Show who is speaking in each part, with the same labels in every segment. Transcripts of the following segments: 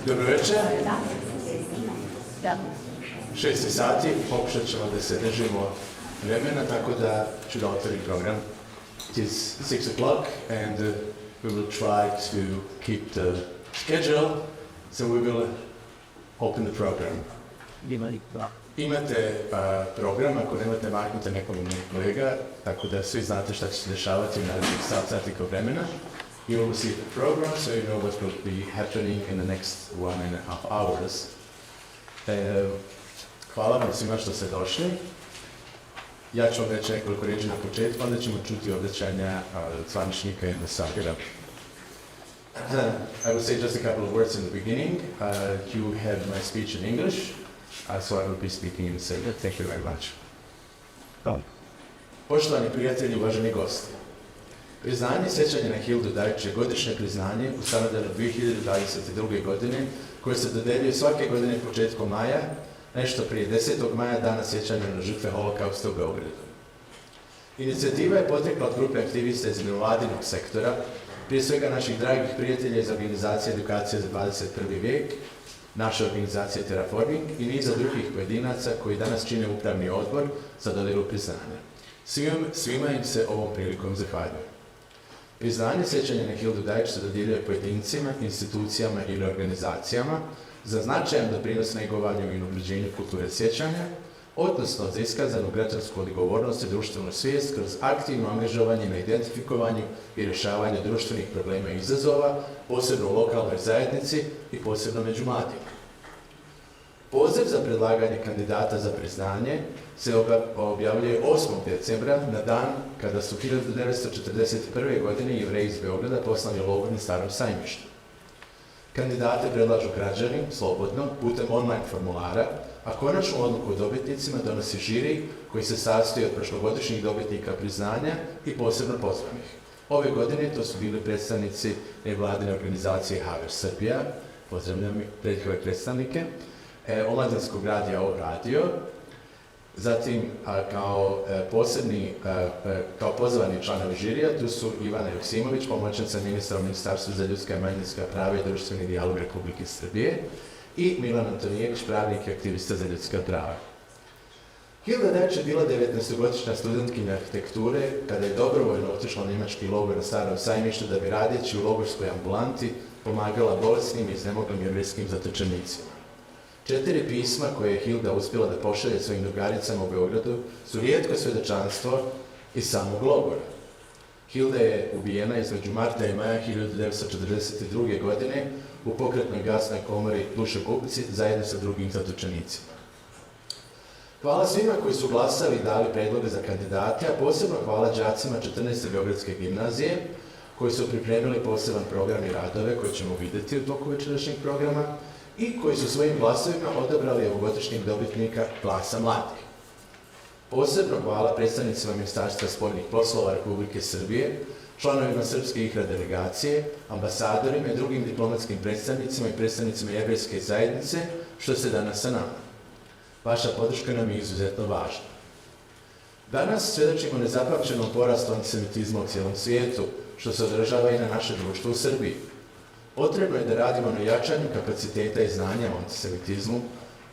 Speaker 1: Dobro večer. 6 sati, pokušat ćemo da se držimo vremena, tako da ću da otvorim program. It is 6 o'clock and we will try to keep the schedule, so we will open the program. Imate program, ako nemate maknite nekom od mojih kolega, tako da svi znate šta će se dešavati u narednih sati kao vremena. You will see the program, so you know what will be happening in the next 1.5 hours. Hvala vam svima što ste došli. Ja ću vam reći nekoliko riječi na početku, onda ćemo čuti obraćanja zvaničnika i ambasadora. I will say just a couple of words in the beginning. You have my speech in English, so I will be speaking in Serbian. Thank you very much. Poštovani prijatelji, uvaženi gosti. Priznanje Sećanje na Hildu Dajč je godišnje priznanje ustanovljeno 2022. godine, koje se dodeljuje svake godine početkom maja, nešto prije 10. maja, dana sjećanja na žrtve holokausta u Beogradu. Inicijativa je potekla od grupe aktivista iz nevladinog sektora, prije svega naših dragih prijatelja iz organizacije Edukacije za 21. vijek, naše organizacije Terraforming i niza drugih pojedinaca koji danas čine upravni odbor za dodelu priznanja. Svima im se ovom prilikom zahvaljujem. Priznanje Sećanja na Hildu Dajč se dodjeljuje pojedincima, institucijama ili organizacijama za značajan doprinos negovanju i unapređenju kulture sjećanja, odnosno za iskazanu građansku odgovornost i društvenu svijest kroz aktivno angažovanje na identifikovanju i rješavanju društvenih problema i izazova, posebno u lokalnoj zajednici i posebno među mladima. Poziv za predlaganje kandidata za priznanje se objavljuje 8. decembra, na dan kada su 1941. godine Jevreji iz Beograda poslani logor na Starom sajmištu. Kandidate predlažu građani, slobodno, putem online formulara, a konačnu odluku o dobitnicima donosi žiri koji se sastoji od prošlogodišnjih dobitnika priznanja i posebno pozvanih. Ove godine to su bili predstavnici nevladine organizacije Haver Srbija, pozdravljam ove predstavnike, Omladinskog radija O radio, zatim kao pozvani članovi žirija, tu su Ivana Joksimović, pomoćnica ministra u Ministarstvu za ljudska i manjinska prava i društveni dijalog Republike Srbije i Milan Antonijević, pravnik i aktivista za ljudska prava. Hilda Dajč je bila 19-godišnja studentkinja arhitekture kada je dobrovoljno otišla u nemački logor na Starom sajmištu da bi radeći u logorskoj ambulanti pomagala bolesnim i iznemoglim jevrejskim zatočenicima. 4 pisma koje je Hilda uspjela da pošalje svojim drugaricama u Beogradu su rijetko svjedočanstvo iz samog logora. Hilda je ubijena između marta i maja 1942. godine u pokretnoj gasnoj komori Dušokupici zajedno sa drugim zatočenicima. Hvala svima koji su glasali i dali predloge za kandidate, a posebno hvala đacima 14. Beogradske gimnazije koji su pripremili poseban program i radove koje ćemo vidjeti u toku večerašnjeg programa i koji su svojim glasovima odabrali ovogodišnjeg dobitnika Glasa mladih. Posebno hvala predstavnicima Ministarstva spoljnih poslova Republike Srbije, članovima Srpske IHRA delegacije, ambasadorima i drugim diplomatskim predstavnicima i predstavnicima Jevrejske zajednice, što se danas sa nama. Vaša podrška nam je izuzetno važna. Danas svjedočimo nezapamćenom porastu antisemitizma u cijelom svijetu, što se odražava i na naše društvo u Srbiji. Potrebno je da radimo na jačanju kapaciteta i znanja o antisemitizmu,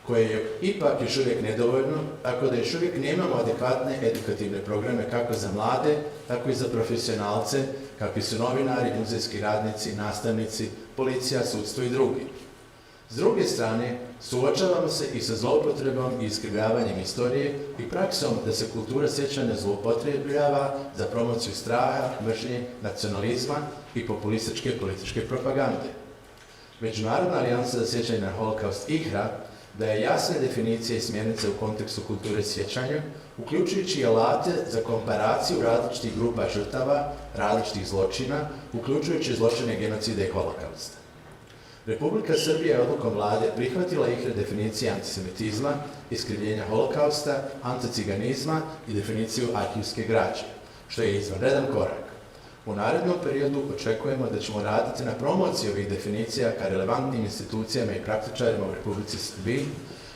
Speaker 1: koje je ipak još uvijek nedovoljno, tako da još uvijek nemamo adekvatne edukativne programe kako za mlade, tako i za profesionalce, kakvi su novinari, muzejski radnici, nastavnici, policija, sudstvo i drugi. S druge strane, suočavamo se i sa zloupotrebom i iskrivljavanjem istorije i praksom da se kultura sjećanja zloupotrebljava za promociju straha, mržnje, nacionalizma i populističke političke propagande. Međunarodna alijansa za sjećanje na holokaust IHRA daje jasne definicije i smjernice u kontekstu kulture sjećanja, uključujući i alate za komparaciju različitih grupa žrtava, različitih zločina, uključujući zločine genocida i holokausta. Republika Srbija je odlukom vlade prihvatila IHRA definicije antisemitizma, iskrivljenja holokausta, anticiganizma i definiciju arhivske građe, što je izvanredan korak. U narednom periodu očekujemo da ćemo raditi na promociji ovih definicija ka relevantnim institucijama i praktičarima u Republici Srbiji,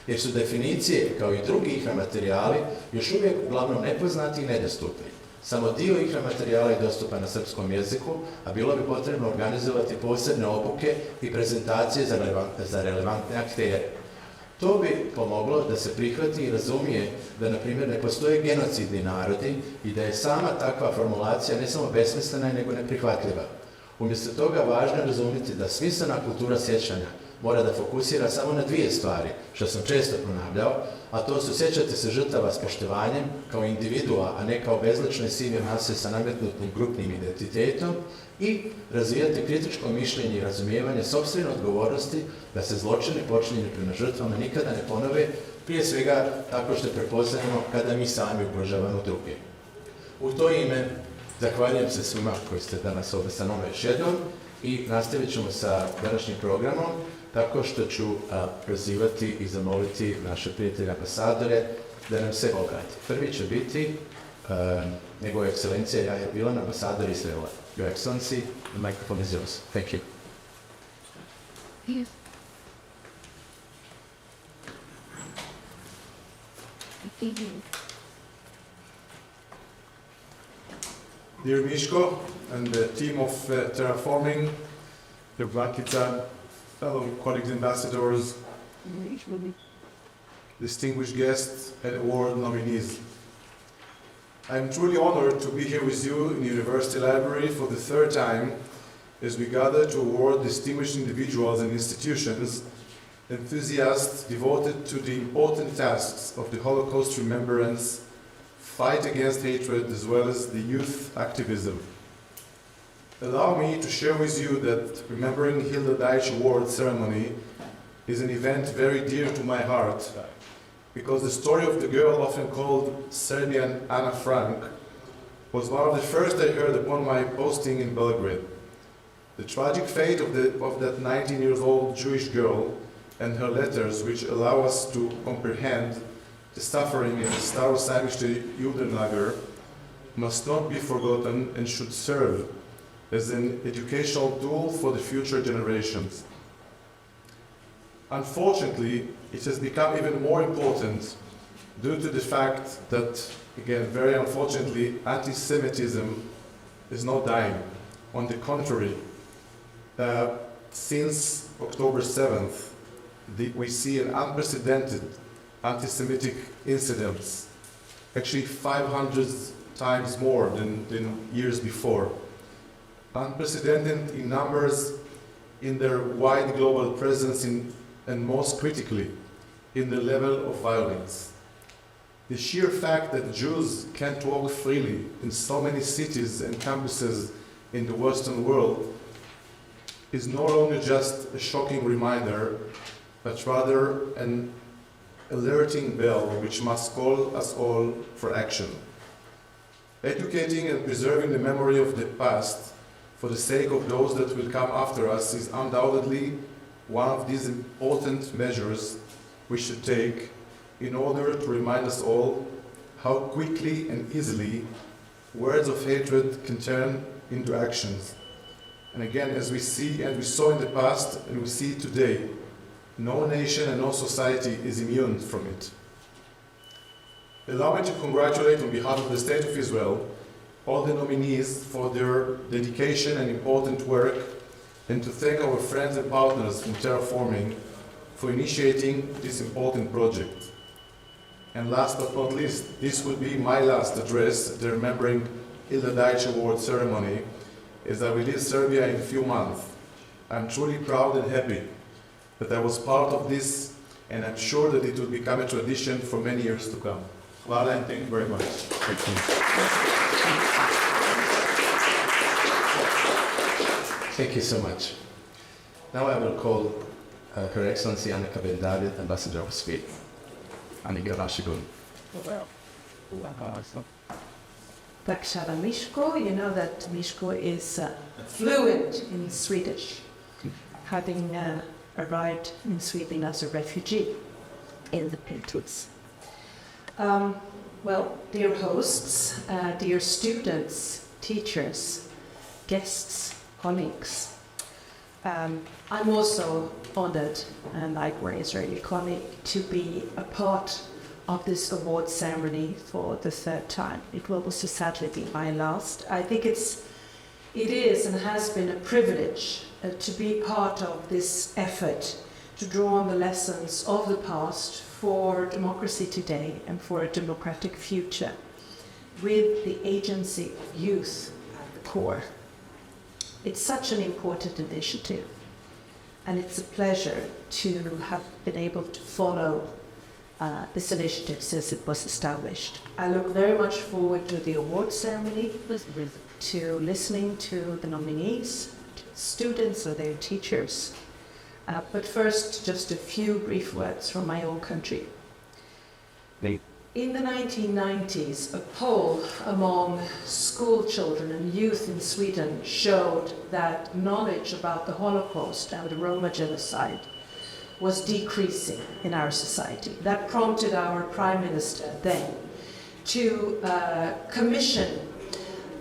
Speaker 1: jer su definicije, kao i drugi IHRA materijali, još uvijek uglavnom nepoznati i nedostupni. Samo dio ikra materijala je dostupan na srpskom jeziku, a bilo bi potrebno organizovati posebne obuke i prezentacije za relevantne aktere. To bi pomoglo da se prihvati i razumije da, na primjer, ne postoje genocidni narodi i da je sama takva formulacija ne samo besmislena, nego neprihvatljiva. Umjesto toga, važno je razumjeti da smislena kultura sjećanja mora da fokusira samo na dvije stvari, što sam često ponavljao, a to su sjećati se žrtava s poštovanjem kao individua, a ne kao bezlične sive mase sa nametnutim grupnim identitetom, i razvijati kritičko mišljenje i razumijevanje sopstvene odgovornosti da se zločini počinjeni prema žrtvama nikada ne ponove, prije svega tako što prepoznajemo kada mi sami ugrožavamo druge. U to ime zahvaljujem se svima koji ste danas ovdje sa nama još jednom i nastavit ćemo sa današnjim programom tako što ću prozivati i zamoliti naše prijatelje ambasadore da nam se obrati. Prvi će biti Njegova ekscelencija Jaja Bilan, ambasador Izraela. Your Excellency, the microphone is yours. Thank you.
Speaker 2: Yes.
Speaker 3: Dear Misko and the team of Terraforming, dear Vlakica, fellow colleagues, ambassadors, distinguished guests and award nominees. I am truly honored to be here with you in the University Library for the third time as we gather to award distinguished individuals and institutions, enthusiasts devoted to the important tasks of the Holocaust remembrance, fight against hatred, as well as the youth activism. Allow me to share with you that remembering Hildu Dajč award ceremony is an event very dear to my heart, because the story of the girl often called Serbian Anna Frank was one of the first I heard upon my posting in Belgrade. The tragic fate of that 19-year-old Jewish girl and her letters, which allow us to comprehend the suffering in the Starosamište Judenlager, must not be forgotten and should serve as an educational tool for the future generations. Unfortunately, it has become even more important due to the fact that, again, very unfortunately, anti-Semitism is not dying. On the contrary, since October 7th, we see an unprecedented anti-Semitic incidents, actually 500 times more than years before. Unprecedented in numbers, in their wide global presence, and most critically, in the level of violence. The sheer fact that Jews can't walk freely in so many cities and campuses in the Western world is no longer just a shocking reminder, but rather an alerting bell which must call us all for action. Educating and preserving the memory of the past for the sake of those that will come after us is undoubtedly one of these important measures we should take in order to remind us all how quickly and easily words of hatred can turn into actions. And again, as we see and we saw in the past and we see today, no nation and no society is immune from it. Allow me to congratulate on behalf of the State of Israel all the nominees for their dedication and important work, and to thank our friends and partners from Terraforming for initiating this important project. And last but not least, this will be my last address at the Remembering Hildu Dajč Award ceremony, as I will leave Serbia in a few months. I'm truly proud and happy that I was part of this, and I'm sure that it will become a tradition for many years to come. Hvala, and thank you very much.
Speaker 1: Thank you. Thank you so much. Now I will call Her Excellency Annika Ben David, Ambassador of Sweden. Annika, varsågod.
Speaker 2: Tack kära Misko. You know that Misko is fluent in Swedish, having arrived in Sweden as a refugee in the Pintus. Well, dear hosts, dear students, teachers, guests, colleagues, I'm also honored, and like my Israeli colleague, to be a part of this award ceremony for the third time. It will also sadly be my last. I think it is and has been a privilege to be part of this effort to draw on the lessons of the past for democracy today and for a democratic future, with the agency of youth at the core. It's such an important initiative, and it's a pleasure to have been able to follow this initiative since it was established. I look very much forward to the award ceremony, to listening to the nominees, to students or their teachers. But first, just a few brief words from my own country. In the 1990s, a poll among school children and youth in Sweden showed that knowledge about the Holocaust and the Roma genocide was decreasing in our society. That prompted our Prime Minister then to commission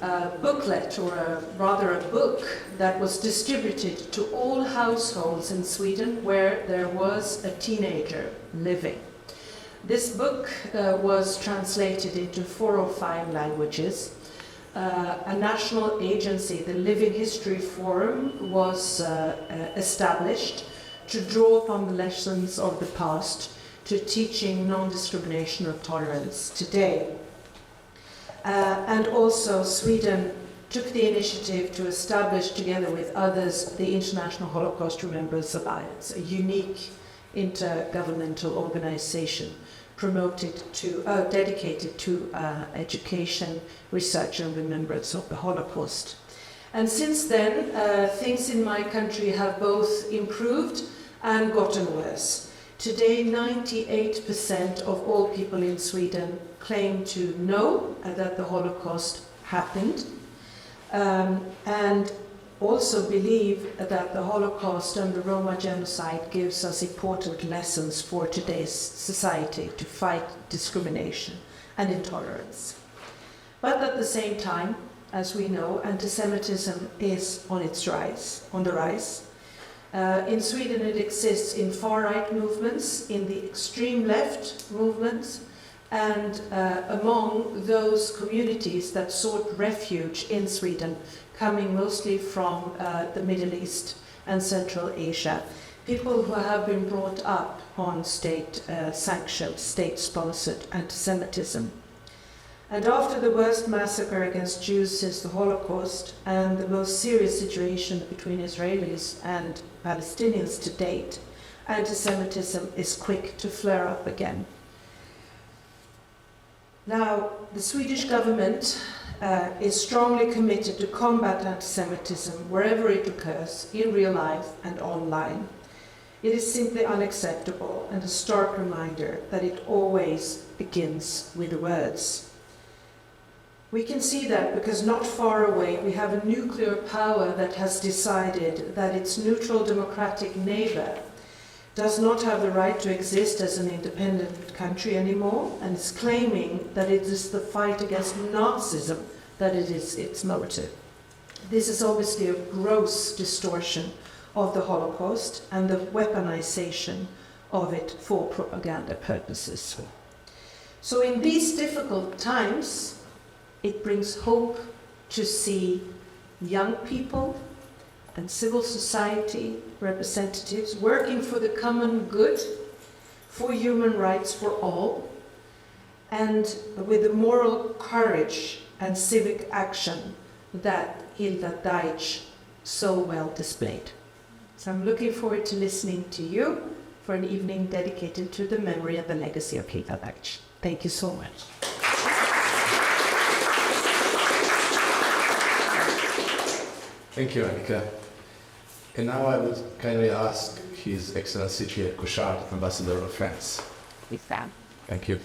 Speaker 2: a booklet, or rather a book, that was distributed to all households in Sweden where there was a teenager living. This book was translated into 4 or 5 languages. A national agency, the Living History Forum, was established to draw upon the lessons of the past to teaching non-discrimination or tolerance today. And also Sweden took the initiative to establish, together with others, the International Holocaust Remembrance Alliance, a unique intergovernmental organization dedicated to education, research and remembrance of the Holocaust. And since then, things in my country have both improved and gotten worse. Today, 98% of all people in Sweden claim to know that the Holocaust happened, and also believe that the Holocaust and the Roma genocide gives us important lessons for today's society to fight discrimination and intolerance. But at the same time, as we know, anti-Semitism is on the rise. In Sweden, it exists in far-right movements, in the extreme left movements, and among those communities that sought refuge in Sweden, coming mostly from the Middle East and Central Asia. People who have been brought up on state-sanctioned, state-sponsored anti-Semitism. And after the worst massacre against Jews since the Holocaust and the most serious situation between Israelis and Palestinians to date, anti-Semitism is quick to flare up again. Now, the Swedish government is strongly committed to combat anti-Semitism wherever it occurs, in real life and online. It is simply unacceptable and a stark reminder that it always begins with the words. We can see that because not far away we have a nuclear power that has decided that its neutral democratic neighbor does not have the right to exist as an independent country anymore, and is claiming that it is the fight against Nazism that it is its motive. This is obviously a gross distortion of the Holocaust and the weaponization of it for propaganda purposes. So in these difficult times, it brings hope to see young people and civil society representatives working for the common good, for human rights for all, and with the moral courage and civic action that Hildu Dajč so well displayed. So I'm looking forward to listening to you for an evening dedicated to the memory and the legacy of Hildu Dajč. Thank you so much.
Speaker 1: Thank you, Annika. And now I would kindly ask His Excellency Pierre Couchard, Ambassador of France.
Speaker 2: With that.
Speaker 1: Thank you.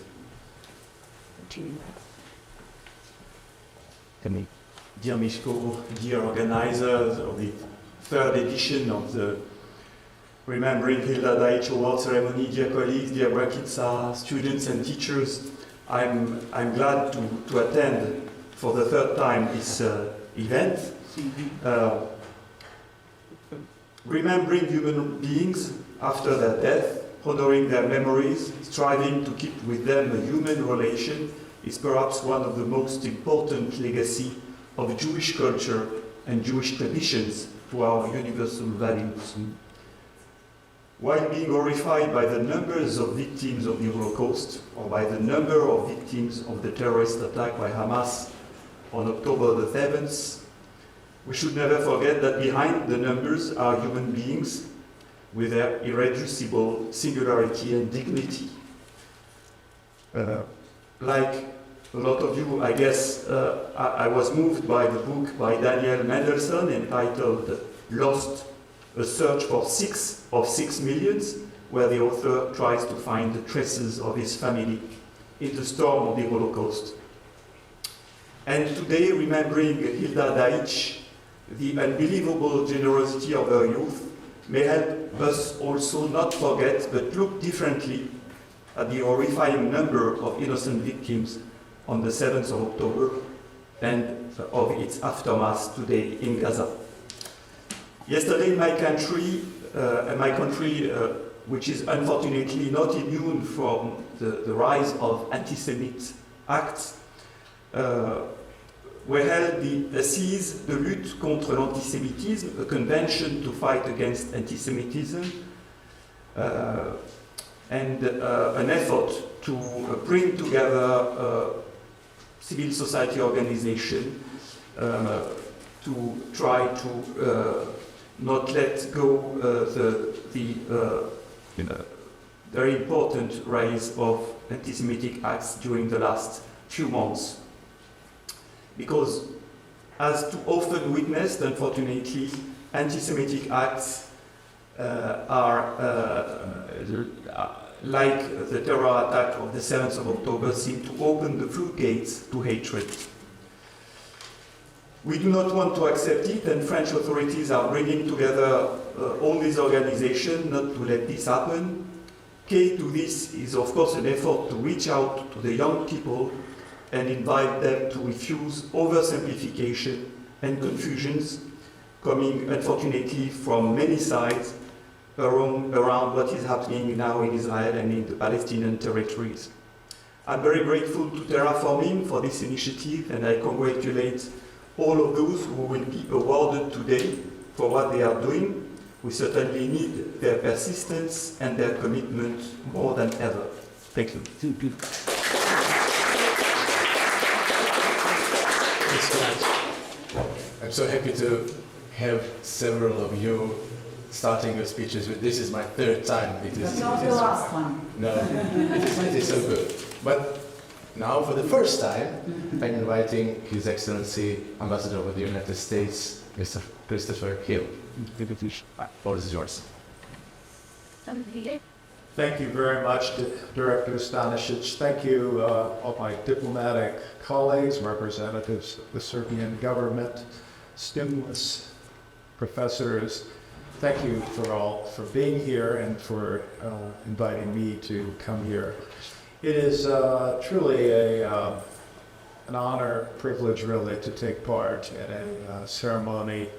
Speaker 4: Dear Misko, dear organizers of the third edition of the Remembering Hildu Dajč Award Ceremony, dear colleagues, dear Brakitsa students and teachers, I'm glad to attend for the third time this event. Remembering human beings after their death honoring their memories, striving to keep with them a human relation, is perhaps one of the most important legacy of Jewish culture and Jewish traditions to our universal values. While being horrified by the numbers of victims of the Holocaust, or by the number of victims of the terrorist attack by Hamas on October the 7th, we should never forget that behind the numbers are human beings with their irreducible singularity and dignity. Like a lot of you, I guess, I was moved by the book by Daniel Mendelssohn entitled Lost, a search for 6 millions, where the author tries to find the traces of his family in the storm of the Holocaust. And today, remembering Hildu Dajč, the unbelievable generosity of her youth may help us also not forget but look differently at the horrifying number of innocent victims on the 7th of October and of its aftermath today in Gaza. Yesterday, my country, which is unfortunately not immune from the rise of anti-Semite acts, were held the Assises de lutte contre l'antisémitisme, a convention to fight against anti-Semitism, and an effort to bring together civil society organization to try to not let go the very important rise of anti-Semitic acts during the last few months. Because, as too often witnessed, unfortunately, anti-Semitic acts are like the terror attack of the 7th of October, seem to open the floodgates to hatred. We do not want to accept it, and French authorities are bringing together all these organizations not to let this happen. Key to this is, of course, an effort to reach out to the young people and invite them to refuse oversimplification and confusions coming, unfortunately, from many sides around what is happening now in Israel and in the Palestinian territories. I'm very grateful to Terraforming for this initiative, and I congratulate all of those who will be awarded today for what they are doing. We certainly need their persistence and their commitment more than ever. Thank you.
Speaker 1: I'm so happy to have several of you starting your speeches with, this is my third time.
Speaker 5: That's not the last one.
Speaker 1: No, it is so good. But now, for the first time, I'm inviting His Excellency, Ambassador of the United States, Mr. Christopher Hill. The floor is yours.
Speaker 6: Thank you very much, Director Stanisic. Thank you, all my diplomatic colleagues, representatives of the Serbian government, students, professors. Thank you for being here and for inviting me to come here. It is truly an honor, privilege really, to take part in a ceremony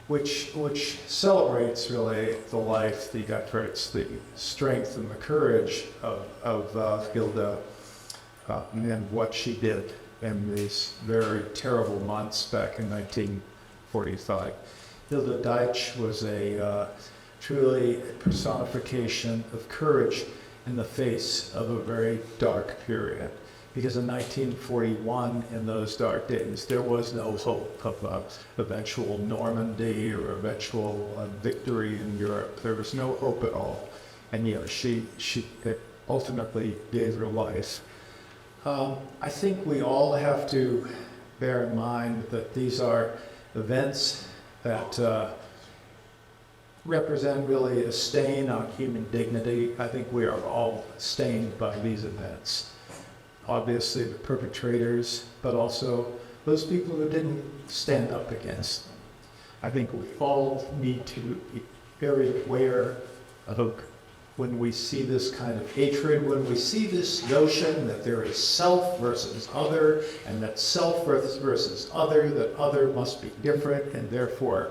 Speaker 6: which celebrates really the life, the efforts, the strength and the courage of Hildu and what she did in these very terrible months back in 1945. Hildu Dajč was a truly personification of courage in the face of a very dark period. Because in 1941, in those dark days, there was no hope of eventual Normandy or eventual victory in Europe. There was no hope at all. And she ultimately gave her life. I think we all have to bear in mind that these are events that represent really a stain on human dignity. I think we are all stained by these events. Obviously the perpetrators, but also those people who didn't stand up against them. I think we all need to be very aware of when we see this kind of hatred, when we see this notion that there is self versus other, and that self versus other, that other must be different, and therefore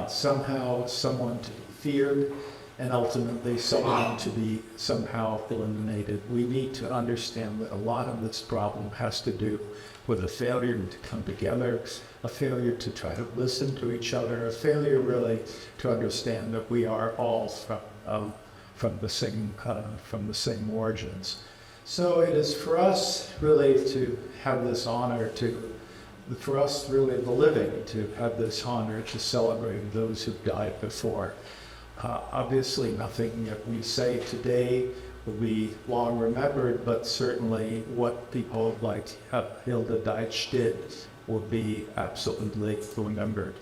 Speaker 6: somehow someone to be feared. and ultimately someone to be somehow eliminated. We need to understand that a lot of this problem has to do with a failure to come together, a failure to try to listen to each other, a failure really to understand that we are all from the same origins. So it is for us really to have this honor for us really the living to have this honor to celebrate those who've died before. Obviously nothing that we say today will be long remembered, but certainly what people like Hildu Dajč did will be absolutely remembered.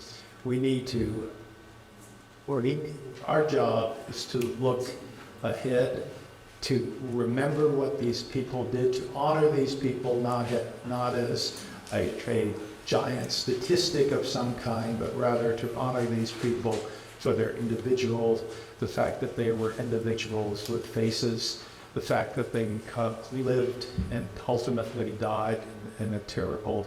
Speaker 6: Our job is to look ahead, to remember what these people did, to honor these people not as a giant statistic of some kind, but rather to honor these people for their individuals, the fact that they were individuals with faces, the fact that they lived and ultimately died in a terrible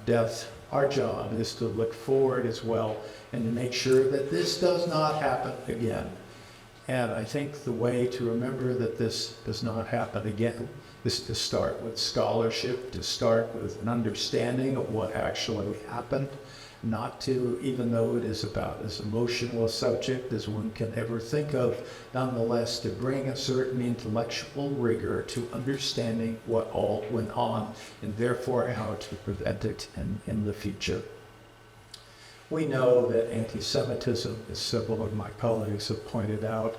Speaker 6: death. Our job is to look forward as well and to make sure that this does not happen again. And I think the way to remember that this does not happen again is to start with scholarship, to start with an understanding of what actually happened, not to, even though it is about as emotional a subject as one can ever think of, nonetheless to bring a certain intellectual rigor to understanding what all went on and therefore how to prevent it in the future. We know that anti-Semitism, as several of my colleagues have pointed out,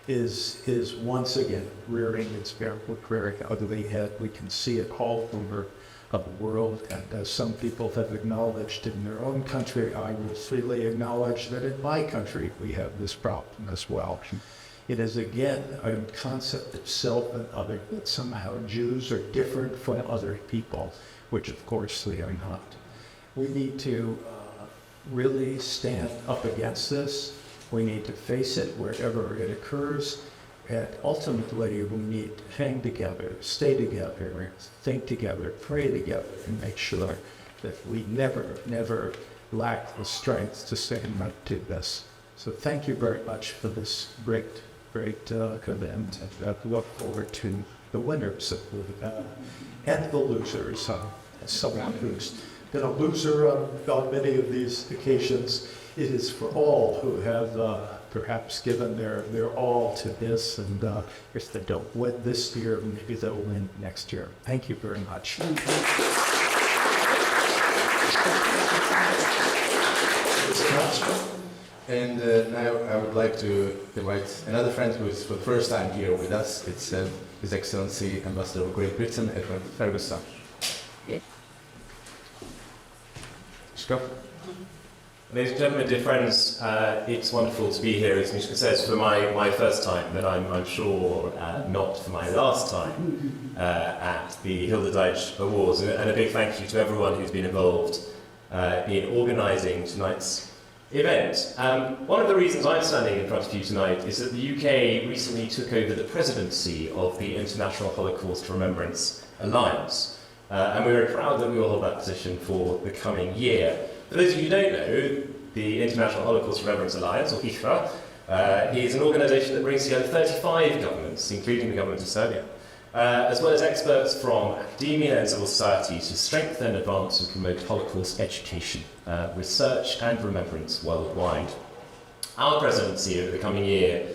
Speaker 6: is once again rearing its very ugly head. We can see it all over the world, and as some people have acknowledged in their own country, I will freely acknowledge that in my country we have this problem as well. It is again a concept of self and other, that somehow Jews are different from other people, which of course they are not. We need to really stand up against this. We need to face it wherever it occurs. And ultimately, we need to hang together, stay together, think together, pray together, and make sure that we never lack the strength to stand up to this. So thank you very much for this great event. And I look forward to the winners and the losers. As someone who's been a loser on many of these occasions, it is for all who have perhaps given their all to this, and if they don't win this year, maybe they'll win next year. Thank you very much.
Speaker 1: And now I would like to invite another friend who is for the first time here with us. It's His Excellency Ambassador of Great Britain, Edward Ferguson. Go.
Speaker 7: Ladies and gentlemen, dear friends, it's wonderful to be here, as Misko says, for my first time, but I'm sure not for my last time at the Hildu Dajč Awards. And a big thank you to everyone who's been involved in organising tonight's event. One of the reasons I'm standing in front of you tonight is that the UK recently took over the presidency of the International Holocaust Remembrance Alliance. And we're very proud that we will hold that position for the coming year. For those of you who don't know, the International Holocaust Remembrance Alliance, or IHRA, is an organisation that brings together 35 governments, including the government of Serbia, as well as experts from academia and civil society to strengthen, advance and promote Holocaust education, research and remembrance worldwide. Our presidency over the coming year,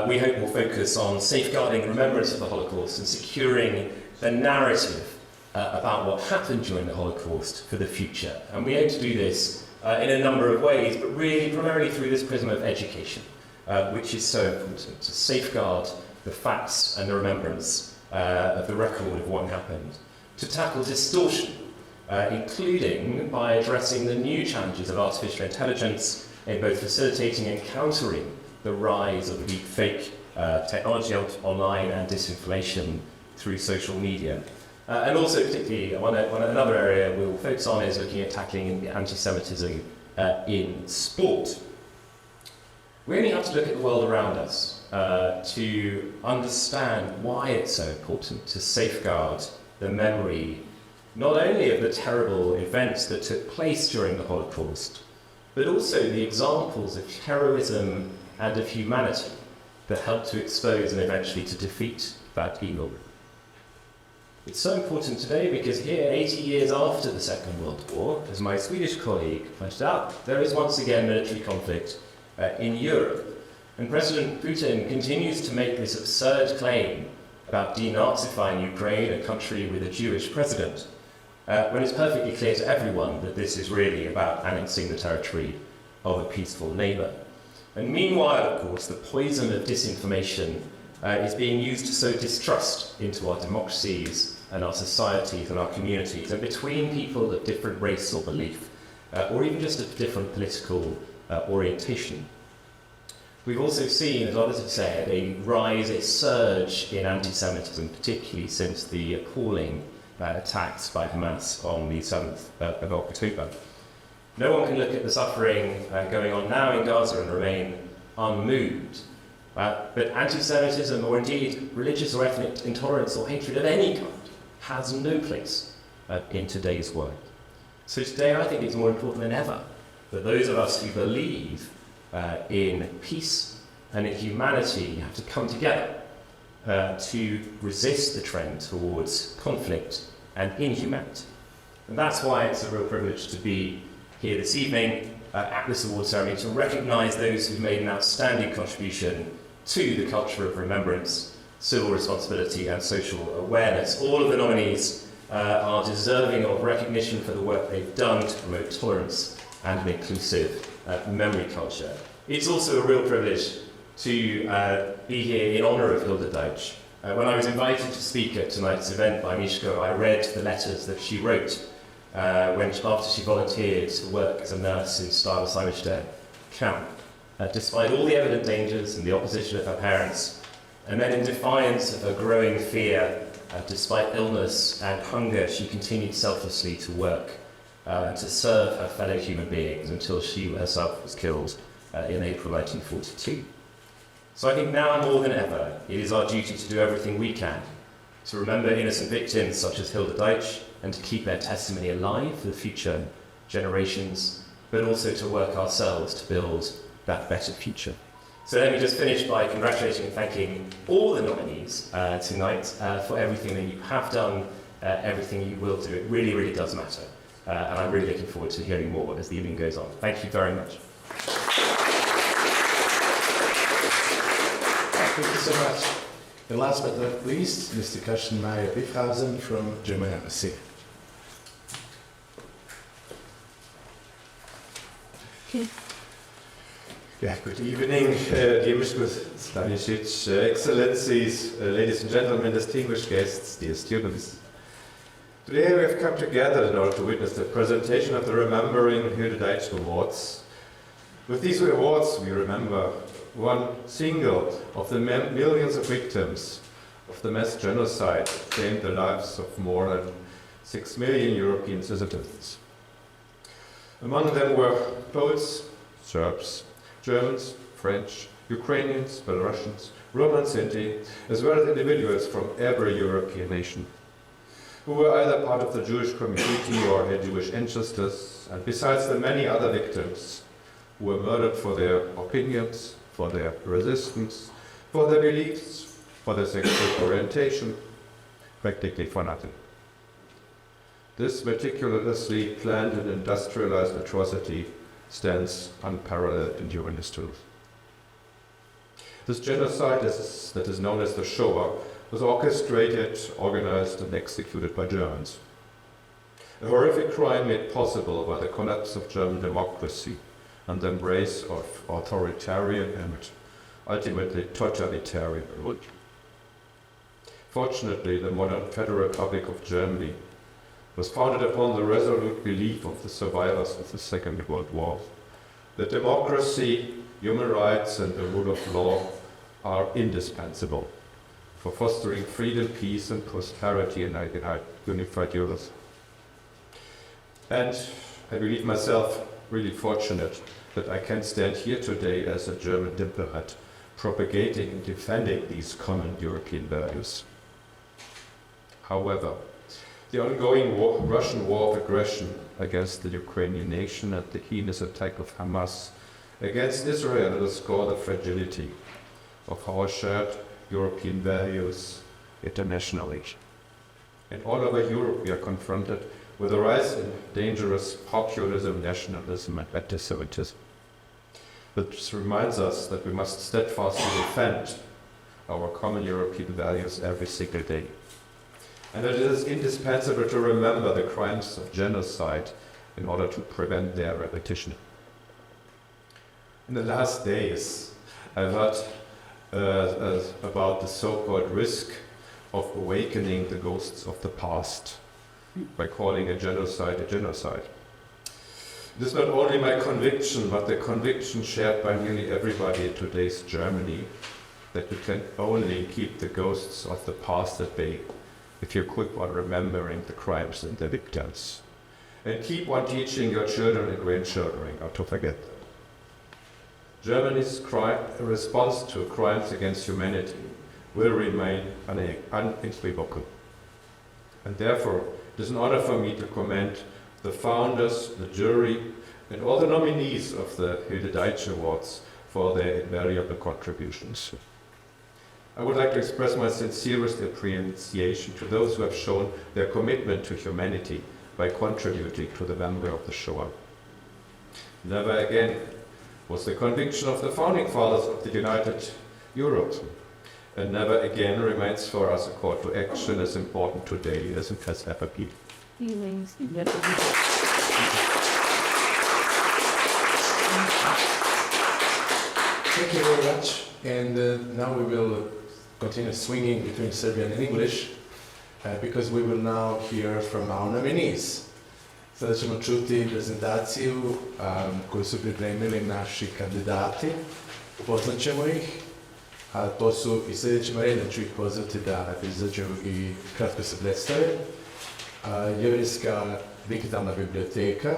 Speaker 7: we hope will focus on safeguarding remembrance of the Holocaust and securing the narrative about what happened during the Holocaust for the future. And we aim to do this in a number of ways, but really primarily through this prism of education, which is so important, to safeguard the facts and the remembrance of the record of what happened, to tackle distortion, including by addressing the new challenges of artificial intelligence in both facilitating and countering the rise of deepfake technology online and disinformation through social media. And also, particularly, another area we'll focus on is looking at tackling anti-Semitism in sport. We only have to look at the world around us to understand why it's so important to safeguard the memory, not only of the terrible events that took place during the Holocaust, but also the examples of heroism and of humanity that helped to expose and eventually to defeat that evil. It's so important today because here, 80 years after the Second World War, as my Swedish colleague pointed out, there is once again military conflict in Europe. And President Putin continues to make this absurd claim about denazifying Ukraine, a country with a Jewish president, when it's perfectly clear to everyone that this is really about annexing the territory of a peaceful neighbour. And meanwhile, of course, the poison of disinformation is being used to sow distrust into our democracies and our societies and our communities, and between people of different race or belief, or even just of different political orientation. We've also seen, as others have said, a rise, a surge in anti-Semitism, particularly since the appalling attacks by Hamas on the 7th of October. No one can look at the suffering going on now in Gaza and remain unmoved. But anti-Semitism, or indeed religious or ethnic intolerance or hatred of any kind, has no place in today's world. So today I think it's more important than ever that those of us who believe in peace and in humanity have to come together to resist the trend towards conflict and inhumanity. And that's why it's a real privilege to be here this evening at this award ceremony to recognise those who've made an outstanding contribution to the culture of remembrance, civil responsibility and social awareness. All of the nominees are deserving of recognition for the work they've done to promote tolerance and an inclusive memory culture. It's also a real privilege to be here in honour of Hildu Dajč. When I was invited to speak at tonight's event by Misko, I read the letters that she wrote after she volunteered to work as a nurse in Snimak camp. Despite all the evident dangers and the opposition of her parents, and then in defiance of her growing fear, despite illness and hunger, she continued selflessly to work to serve her fellow human beings until she herself was killed in April 1942. So I think now more than ever, it is our duty to do everything we can to remember innocent victims such as Hildu Dajč and to keep their testimony alive for the future generations, but also to work ourselves to build that better future. So let me just finish by congratulating and thanking all the nominees tonight for everything that you have done, everything you will do. It really, really does matter. And I'm really looking forward to hearing more as the evening goes on. Thank you very much.
Speaker 1: Thank you so much. And last but not least, Mr. Karsten Meyer-Biffhausen from German Embassy.
Speaker 8: Yeah, good evening, dear Misko Stanisic, Excellencies, ladies and gentlemen, distinguished guests, dear students. Today we have come together in order to witness the presentation of the Remembering Hildu Dajč Awards. With these awards we remember one single of the millions of victims of the mass genocide that claimed the lives of more than 6 million European citizens. Among them were Poles, Serbs, Germans, French, Ukrainians, Belarusians, Roma and Sinti, as well as individuals from every European nation, who were either part of the Jewish community or had Jewish ancestors, and besides the many other victims who were murdered for their opinions, for their resistance, for their beliefs, for their sexual orientation, practically for nothing. This meticulously planned and industrialized atrocity stands unparalleled in human history. This genocide that is known as the Shoah was orchestrated, organized and executed by Germans. A horrific crime made possible by the collapse of German democracy and the embrace of authoritarian and ultimately totalitarian rule. Fortunately, the modern Federal Republic of Germany was founded upon the resolute belief of the survivors of the Second World War that democracy, human rights and the rule of law are indispensable for fostering freedom, peace and prosperity in a unified Europe. And I believe myself really fortunate that I can stand here today as a German diplomat propagating and defending these common European values. However, the ongoing Russian war of aggression against the Ukrainian nation and the heinous attack of Hamas against Israel underscore the fragility of our shared European values internationally. And all over Europe we are confronted with a rise in dangerous populism, nationalism and anti-Semitism. This reminds us that we must steadfastly defend our common European values every single day. And that it is indispensable to remember the crimes of genocide in order to prevent their repetition. In the last days, I've heard about the so-called risk of awakening the ghosts of the past by calling a genocide a genocide. It is not only my conviction, but the conviction shared by nearly everybody in today's Germany, that you can only keep the ghosts of the past at bay if you keep on remembering the crimes and the victims, and keep on teaching your children and grandchildren how to forget them. Germany's response to crimes against humanity will remain unequivocal. And therefore, it is an honor for me to commend the founders, the jury, and all the nominees of the Hildu Dajč Awards for their invaluable contributions. I would like to express my sincerest appreciation to those who have shown their commitment to humanity by contributing to the memory of the Shoah. Never again was the conviction of the founding fathers of the United Europe, and never again remains for us a call to action as important today as it has ever been.
Speaker 1: Thank you very much. And now we will continue swinging between Serbian and English because we will now hear from our nominees. Sada ćemo čuti prezentaciju koju su pripremili naši kandidati. Upoznat ćemo ih, a to su i sljedećim redom ću ih pozvati da izađu i kratko se predstave. Jevrejska digitalna biblioteka,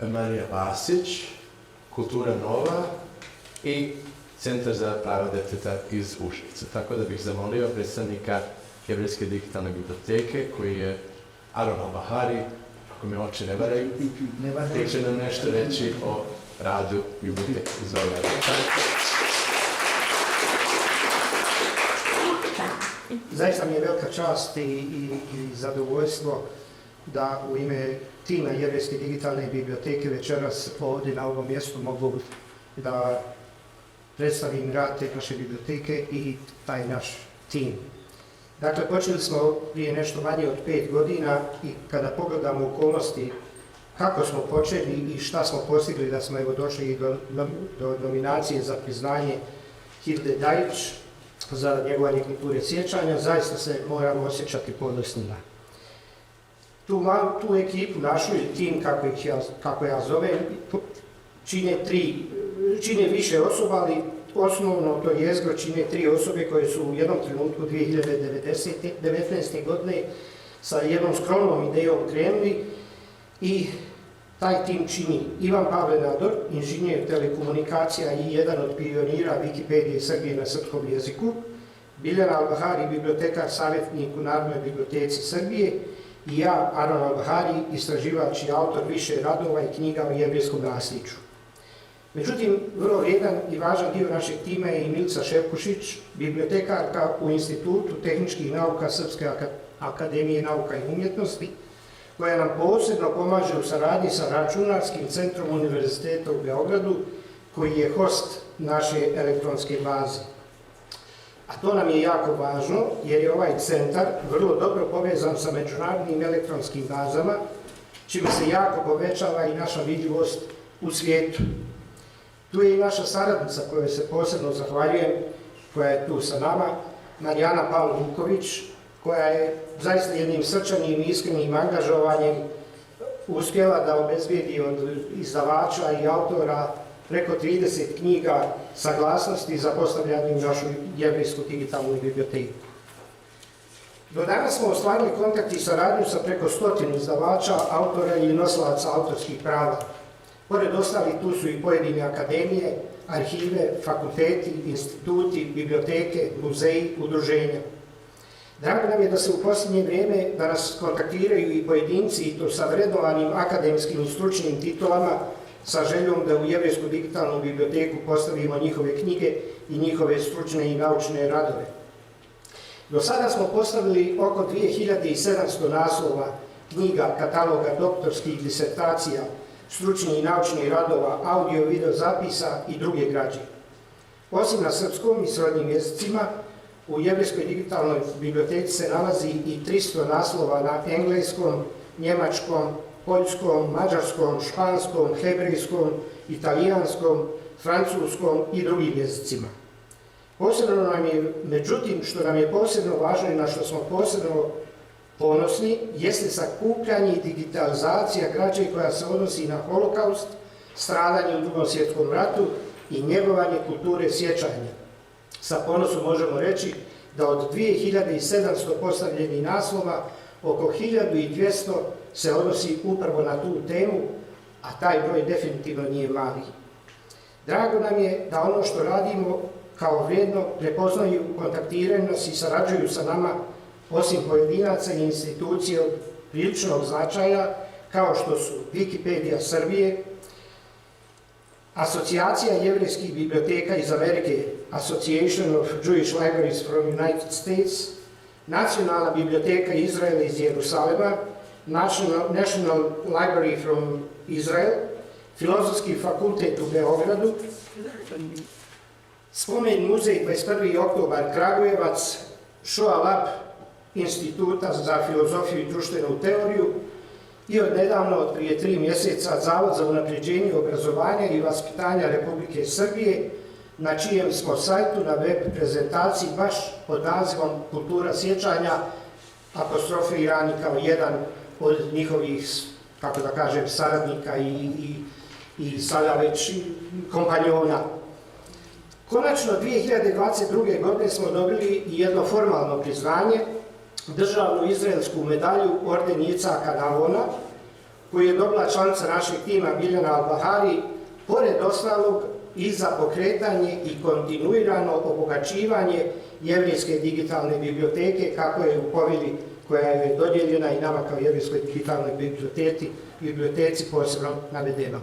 Speaker 1: Marija Vasić, Kultura Nova i Centar za prava deteta iz Užica. Tako da bih zamolio predstavnika Jevrejske digitalne biblioteke, koji je Aron Al-Bahari, ako me oči ne varaju, tek će nam nešto reći o radu biblioteke. Izvolite.
Speaker 9: Zaista mi je velika čast i zadovoljstvo da u ime tima Jevrejske digitalne biblioteke večeras ovdje na ovom mjestu mogu da predstavim rad te naše biblioteke i taj naš tim. Dakle, počeli smo prije nešto manje od 5 godina i kada pogledamo okolnosti kako smo počeli i šta smo postigli da smo evo došli do nominacije za priznanje Hilde Dajč za njegovanje kulture sjećanja, zaista se moramo osjećati ponosnima. Tu ekipu našu ili tim, kako ja zovem, čine više osoba, ali osnovno to jezgro čine 3 osobe koje su u jednom trenutku 2019. godine sa jednom skromnom idejom krenuli i taj tim čini Ivan Pavle Nador, inženjer telekomunikacija i jedan od pionira Wikipedije Srbije na srpskom jeziku, Biljana Al-Bahari, bibliotekar, savjetnik u Narodnoj biblioteci Srbije i ja, Aron Al-Bahari, istraživač i autor više radova i knjiga o jevrejskom nasljeđu. Međutim, vrlo vrijedan i važan dio našeg tima je i Milica Ševkušić, bibliotekarka u Institutu tehničkih nauka Srpske akademije nauka i umjetnosti, koja nam posebno pomaže u saradnji sa Računarskim centrom Univerziteta u Beogradu, koji je host naše elektronske baze. A to nam je jako važno, jer je ovaj centar vrlo dobro povezan sa međunarodnim elektronskim bazama, čime se jako povećava i naša vidljivost u svijetu. Tu je i naša saradnica kojoj se posebno zahvaljujem, koja je tu sa nama, Marijana Pavlović, koja je zaista jednim srčanim i iskrenim angažovanjem uspjela da obezbijedi od izdavača i autora preko 30 knjiga saglasnosti za postavljanje u našu jevrejsku digitalnu biblioteku. Do danas smo ostvarili kontakt i saradnju sa preko 100 izdavača, autora i nosilaca autorskih prava. Pored ostalih, tu su i pojedine akademije, arhive, fakulteti, instituti, biblioteke, muzeji, udruženja. Drago nam je da se u posljednje vrijeme da nas kontaktiraju i pojedinci i to sa vrednovanim akademskim i stručnim titulama sa željom da u Jevrejsku digitalnu biblioteku postavimo njihove knjige i njihove stručne i naučne radove. Do sada smo postavili oko 2700 naslova knjiga, kataloga, doktorskih disertacija, stručnih i naučnih radova, audio, video zapisa i druge građe. Osim na srpskom i srodnim jezicima, u Jevrejskoj digitalnoj biblioteci se nalazi i 300 naslova na engleskom, njemačkom, poljskom, mađarskom, španskom, hebrejskom, italijanskom, francuskom i drugim jezicima. Posebno nam je, međutim, što nam je posebno važno i na što smo posebno ponosni, jeste sakupljanje i digitalizacija građe koja se odnosi na holokaust, stradanje u Drugom svjetskom ratu i njegovanje kulture sjećanja. Sa ponosom možemo reći da od 2700 postavljenih naslova, oko 1200 se odnosi upravo na tu temu, a taj broj definitivno nije mali. Drago nam je da ono što radimo kao vrijedno prepoznaju, kontaktiraju nas i sarađuju sa nama, osim pojedinaca i institucije od priličnog značaja, kao što su Wikipedija Srbije, Asocijacija jevrejskih biblioteka iz Amerike, Association of Jewish Libraries from United States, Nacionalna biblioteka Izraela iz Jerusalema, National Library from Israel, Filozofski fakultet u Beogradu, Spomen muzej 21. oktobar Kragujevac, Shoah Lab Instituta za filozofiju i društvenu teoriju i od nedavno, od prije 3 mjeseca, Zavod za unapređenje obrazovanja i vaspitanja Republike Srbije, na čijem smo sajtu na web prezentaciji baš pod nazivom Kultura sjećanja apostrofirani kao jedan od njihovih, kako da kažem, saradnika i sada već kompanjona. Konačno, 2022. godine smo dobili i jedno formalno priznanje, državnu izraelsku medalju Orden Jicaka Navona, koju je dobila članica našeg tima Biljana Albahari, pored ostalog i za pokretanje i kontinuirano obogaćivanje Jevrejske digitalne biblioteke, kako je u povjeli koja je dodijeljena i nama kao Jevrejskoj digitalnoj biblioteci posebno navedeno.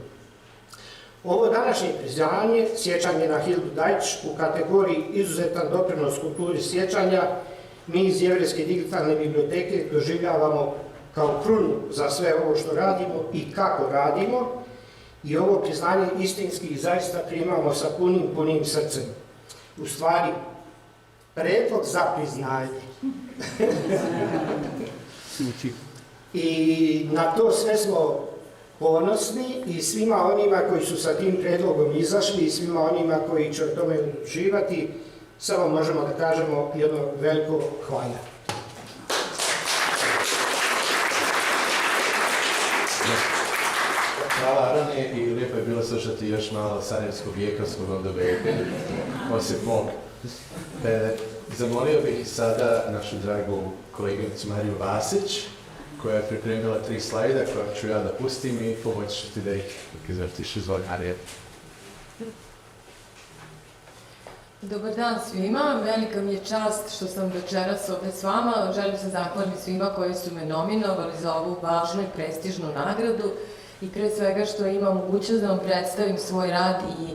Speaker 9: Ovo današnje priznanje, Sjećanje na Hildu Dajč, u kategoriji izuzetan doprinos kulturi sjećanja, mi iz Jevrejske digitalne biblioteke doživljavamo kao krunu za sve ovo što radimo i kako radimo, i ovo priznanje istinski i zaista primamo sa punim srcem. U stvari, predlog za priznanje. I na to sve smo ponosni i svima onima koji su sa tim predlogom izašli i svima onima koji će o tome uživati, samo možemo da kažemo jedno veliko hvala.
Speaker 1: Hvala Arane i lijepo je bilo slušati još malo sarajevskog vjekovskog ondobeke, osim mog. Zamolio bih sada našu dragu koleginicu Mariju Vasić, koja je pripremila 3 slajda koja ću ja da pustim i pomoći ću ti da ih izvrtiš. Izvoli, Marija.
Speaker 10: Dobar dan svima, velika mi je čast što sam večeras ovdje s vama. Želim se zahvaliti svima koji su me nominovali za ovu važnu i prestižnu nagradu i pre svega što imam mogućnost da vam predstavim svoj rad i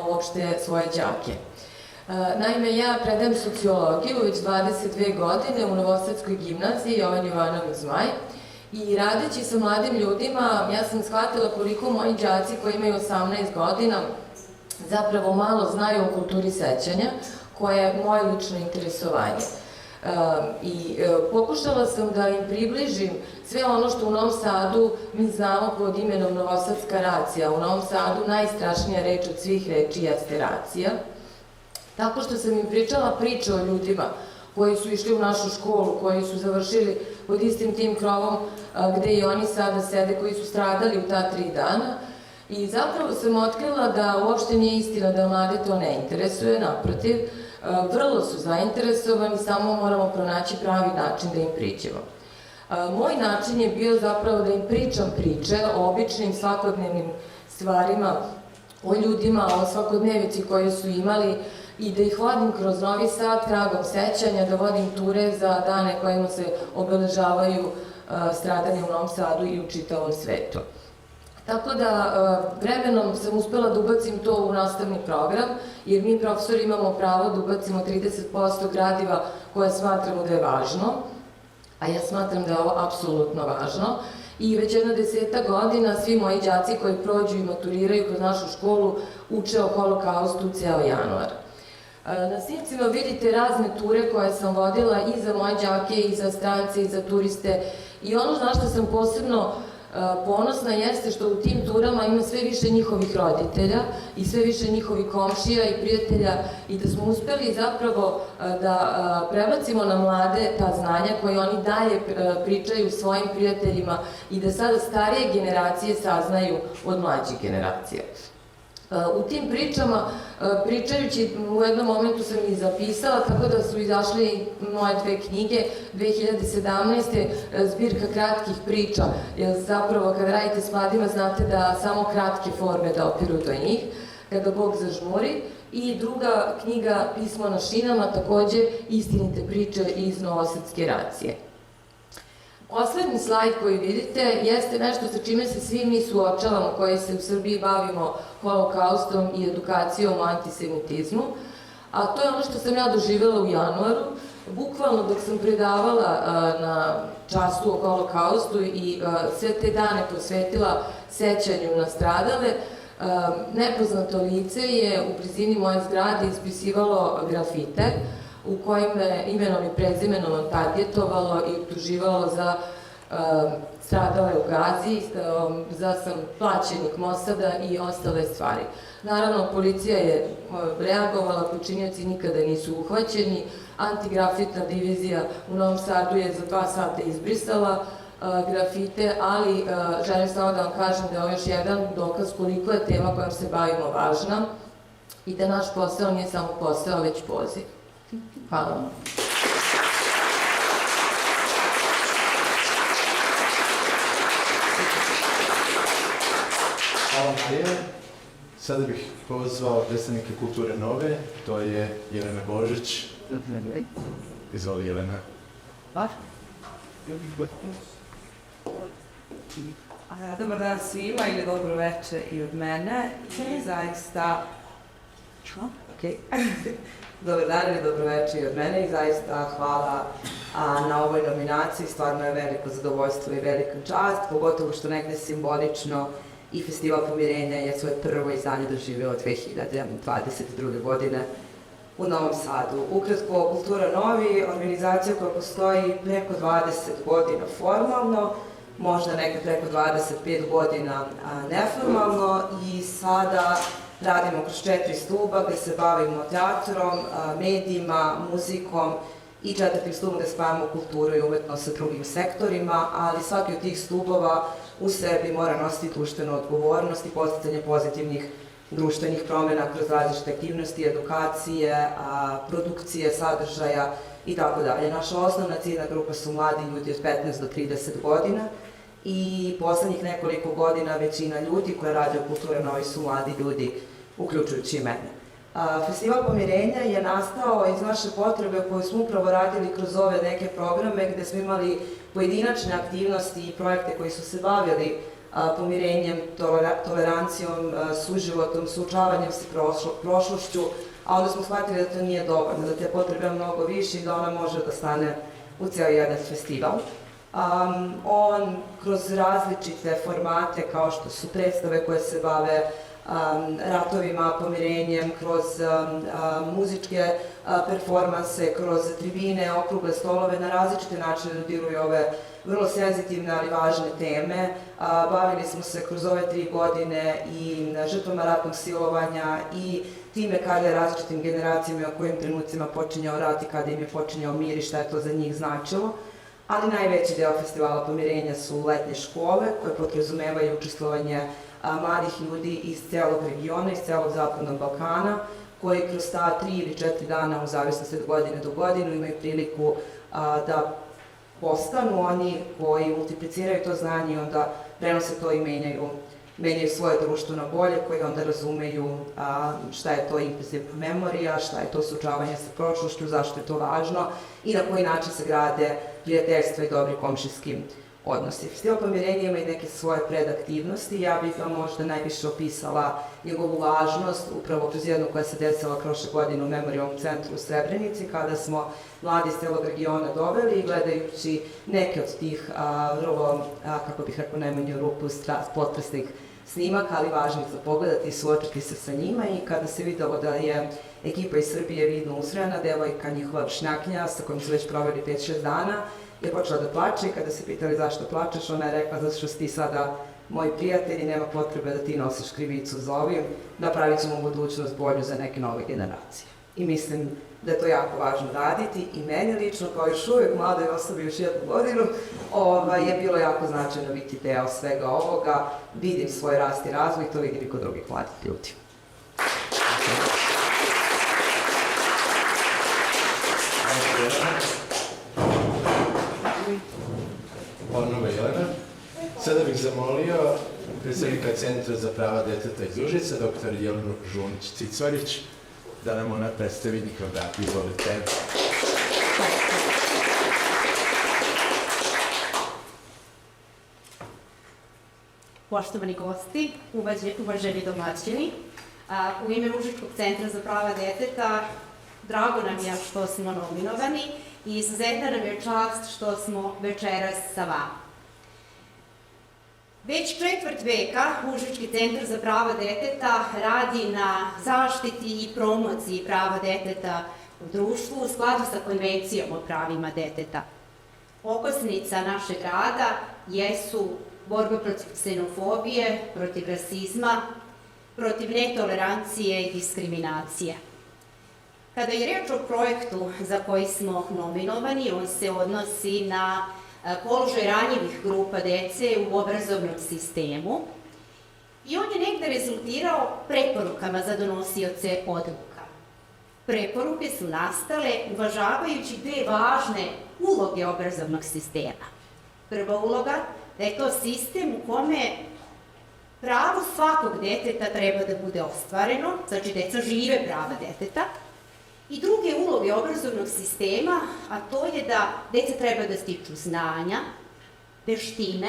Speaker 10: uopšte svoje đake. Naime, ja predajem sociologiju već 22 godine u Novosadskoj gimnaziji Jovan Jovanović Zmaj i radeći sa mladim ljudima ja sam shvatila koliko moji đaci koji imaju 18 godina zapravo malo znaju o kulturi sećanja, koja je moje lično interesovanje. I pokušala sam da im približim sve ono što u Novom Sadu mi znamo pod imenom novosadska racija. U Novom Sadu najstrašnija reč od svih reči jeste racija. Tako što sam im pričala priče o ljudima koji su išli u našu školu, koji su završili pod istim tim krovom gde i oni sada sede, koji su stradali u ta 3 dana. I zapravo sam otkrila da uopšte nije istina da mlade to ne interesuje, naprotiv, vrlo su zainteresovani, samo moramo pronaći pravi način da im pričamo. Moj način je bio zapravo da im pričam priče o običnim svakodnevnim stvarima, o ljudima, o svakodnevici koje su imali i da ih vodim kroz Novi Sad tragom sećanja, da vodim ture za dane kojima se obeležavaju stradanje u Novom Sadu i u čitavom svetu. Tako da vremenom sam uspela da ubacim to u nastavni program, jer mi profesori imamo pravo da ubacimo 30% gradiva koje smatramo da je važno, a ja smatram da je ovo apsolutno važno. I već jedno 10 godina svi moji đaci koji prođu i maturiraju kroz našu školu uče o holokaustu ceo januar. Na snimcima vidite razne ture koje sam vodila i za moje đake, i za strance, i za turiste. I ono na što sam posebno ponosna jeste što u tim turama ima sve više njihovih roditelja i sve više njihovih komšija i prijatelja i da smo uspeli zapravo da prebacimo na mlade ta znanja koje oni dalje pričaju svojim prijateljima i da sada starije generacije saznaju od mlađih generacija. U tim pričama, pričajući, u jednom momentu sam ih zapisala, tako da su izašle moje 2 knjige, 2017. zbirka kratkih priča, jer zapravo kad radite s mladima znate da samo kratke forme dopiru do njih, kada Bog zažmuri, i druga knjiga Pismo na šinama, takođe istinite priče iz novosadske racije. Poslednji slajd koji vidite jeste nešto sa čime se svi mi suočavamo koji se u Srbiji bavimo holokaustom i edukacijom o antisemitizmu, a to je ono što sam ja doživjela u januaru. Bukvalno dok sam predavala na času o holokaustu i sve te dane posvetila sećanju na stradale, nepoznato lice je u blizini moje zgrade ispisivalo grafite u kojim me imenom i prezimenom targetovalo i optuživalo za stradale u Gazi, za sam plaćenik Mosada i ostale stvari. Naravno, policija je reagovala, počinioci nikada nisu uhvaćeni, antigrafitna divizija u Novom Sadu je za 2 sata izbrisala grafite, ali želim samo da vam kažem da je ovo još jedan dokaz koliko je tema kojom se bavimo važna i da naš posao nije samo posao, već poziv. Hvala vam.
Speaker 1: Hvala Marija. Sada bih pozvao predstavnike kulture Nove, to je Jelena Božić. Izvoli Jelena.
Speaker 11: Dobar dan svima ili dobro večer i od mene. I zaista... Dobar dan ili dobro večer i od mene i zaista hvala na ovoj nominaciji. Stvarno je veliko zadovoljstvo i velika čast, pogotovo što negde simbolično i Festival pomirenja je svoje prvo izdanje doživeo 2022. godine u Novom Sadu. Ukratko, Kultura Novi, organizacija koja postoji preko 20 godina formalno, možda nekad preko 25 godina neformalno i sada radimo kroz 4 stuba gde se bavimo teatrom, medijima, muzikom i 4. stubom gde spajamo kulturu i umetnost sa drugim sektorima, ali svaki od tih stubova u sebi mora nositi društvenu odgovornost i podsticanje pozitivnih društvenih promjena kroz različite aktivnosti, edukacije, produkcije, sadržaja i tako dalje. Naša osnovna ciljna grupa su mladi ljudi od 15 do 30 godina i poslednjih nekoliko godina većina ljudi koja radi u Kulture Novi su mladi ljudi, uključujući i mene. Festival pomirenja je nastao iz naše potrebe koju smo upravo radili kroz ove neke programe gde smo imali pojedinačne aktivnosti i projekte koji su se bavili pomirenjem, tolerancijom, suživotom, suočavanjem sa prošlošću, a onda smo shvatili da to nije dovoljno, da te potrebe mnogo više i da ona može da stane u ceo jedan festival. On kroz različite formate kao što su predstave koje se bave ratovima, pomirenjem, kroz muzičke performanse, kroz tribine, okrugle stolove, na različite načine dodiruje ove vrlo senzitivne, ali važne teme. Bavili smo se kroz ove 3 godine i žrtvama ratnog silovanja i time kada je različitim generacijama i o kojim trenucima počinjao rat i kada im je počinjao mir i šta je to za njih značilo. Ali najveći deo festivala pomirenja su letnje škole koje podrazumevaju učestvovanje mladih ljudi iz celog regiona, iz celog Zapadnog Balkana, koji kroz ta 3 ili 4 dana, u zavisnosti od godine do godinu, imaju priliku da postanu oni koji multipliciraju to znanje i onda prenose to i menjaju svoje društvo na bolje, koji onda razumeju šta je to implicit memorija, šta je to suočavanje sa prošlošću, zašto je to važno i na koji način se grade prijateljstva i dobri komšijski odnosi. Festival pomirenja ima i neke svoje predaktivnosti, ja bih vam možda najviše opisala njegovu važnost upravo kroz jednu koja se desila prošle godine u Memorijalnom centru u Srebrenici, kada smo mladi iz celog regiona doveli i gledajući neke od tih vrlo, kako bih rekao, najmanju ruku potresnih snimaka, ali važnih za pogledati i suočiti se sa njima, i kada se videlo da je ekipa iz Srbije vidno usrojena, devojka, njihova vršnjakinja sa kojom su već proveli 5-6 dana, je počela da plače, i kada se pitali zašto plačeš, ona je rekla zato što si ti sada moji prijatelji, nema potrebe da ti nosiš krivicu za ovim, napravit ćemo budućnost bolju za neke nove generacije. I mislim da je to jako važno raditi, i meni lično, kao još uvijek mladoj osobi još jednu godinu, je bilo jako značajno biti deo svega ovoga, vidim svoj rast i razvoj, to vidim i kod drugih mladih ljudi.
Speaker 1: Ponovo Jelena. Sada bih zamolio predsjednika Centra za prava deteta iz Užica, dr. Jelenu Žunić-Cicvarić, da nam ona predstavi njihov rad. Izvolite.
Speaker 12: Poštovani gosti, uvaženi domaćini, u ime Užičkog centra za prava deteta drago nam je što smo nominovani i izuzetna nam je čast što smo večeras sa vama. Već četvrt veka Užički centar za prava deteta radi na zaštiti i promociji prava deteta u društvu u skladu sa Konvencijom o pravima deteta. Okosnica našeg rada jesu borba protiv ksenofobije, protiv rasizma, protiv netolerancije i diskriminacije. Kada je reč o projektu za koji smo nominovani, on se odnosi na položaj ranjivih grupa dece u obrazovnom sistemu i on je negde rezultirao preporukama za donosioce odluka. Preporuke su nastale uvažavajući dve važne uloge obrazovnog sistema. Prva uloga da je to sistem u kome pravo svakog deteta treba da bude ostvareno, znači deca žive prava deteta, i druge uloge obrazovnog sistema, a to je da deca treba da stiču znanja, veštine,